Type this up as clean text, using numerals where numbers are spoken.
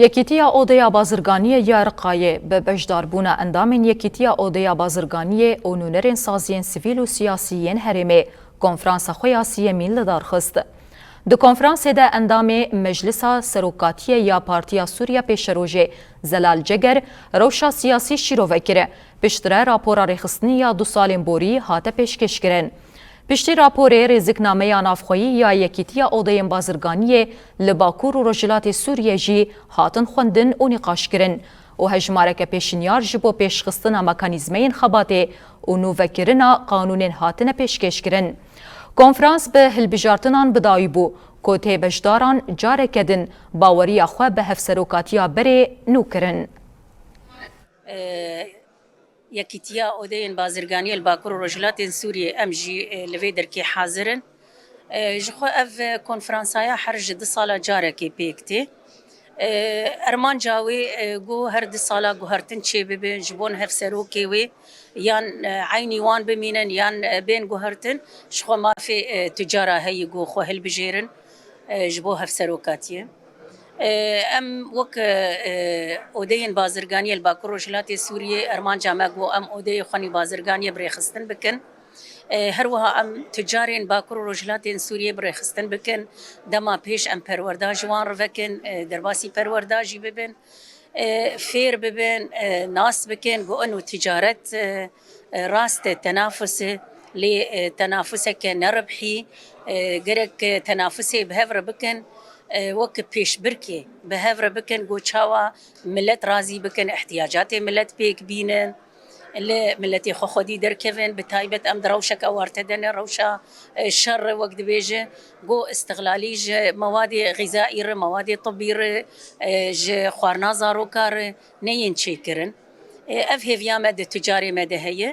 یەکیتیە ئۆدەیا بازرگانیە یارقایێ بە بەشداربوونە ئەندامên یەکیتیە ئۆدەیا بازرگانیê û nûnerên saziyên sivîl û siyasî yên herêmê konferansa xwe ya siyemîn li dar xist. Di konferansê de endamê Meclisa Serokatiyê ya Partiya Sûriya Pêşerojê Zelal Ceger rewşa siyasî şîrove kire. Piştre rapora rêxistinî ya du salên borî hate pêşkêşkirin. Piştî raporê rêzîknameya navxweyî ya yekîtiya odeyên bazirganiyê li Bakur û Rojhilatê Sûriyê jî hatin xwendin û nîqaşkirin û hejmareke pêşînyar ji bo pêşxistina mekanîzmeyên xebatê û nûvekirina qanûnên hatine pêşkêşkirin. Konferans bi hilbijartinan bidayî bû ku têbeşdaran careke din baweriya xwe bi hevserokatiya berê nû kirin. یەکیتیا ئۆدەیên بازرگانیە li Bakur û Rojhilatên Sûriyê em jî li vê derkê hazirin. Ji xwe ev konferansaya her ji di sala carekê pêk tê. Ermanca wê got her di sala guhertin çê bibin ji bo hevserokê wê yan eynî wan bimînin yan bên guhertin ji xwe mafê tûcara heyî got xwe hilbijêrin ji bo hevserokatiyê. Em wek odeyên bazirganiyê li Bakur Rojhilatê Sûriyê ermanca me got em odeyê xwe nî bazirganiyê bi rêxistin bikin. Her wiha em tûcarên Bakur û Rojhilatên Sûriyê bi rêxistin bikin. Dema pêş em perwerda ji wan rivekin, derbasî perwerda jî bibin. Fêr bibin, nas bikin, got û ticaret rast e tenafusê lê tenafuseke neribhî gerek tenafusê bi hev re bikin. وەک پێشبرکێ بە هەورە بکەن بۆ چاوە ملەت رازی بکەن احتیاجاتێ ملەت پێک بینن لە ملەتی خۆخۆدی دەرکەون بە تایبەت ئەم ڕەوشەکە ئەوارتە دەنێ ڕەوشە شەڕ وەک دەبێژە بۆ استغلالی ژ مەوادی غیزائی ڕ مەوادی طبی ڕ ژ خواردنا زارۆکار نەیەن چێکردن ئەف هێڤیا مە دە توجارێ مە دە هەیە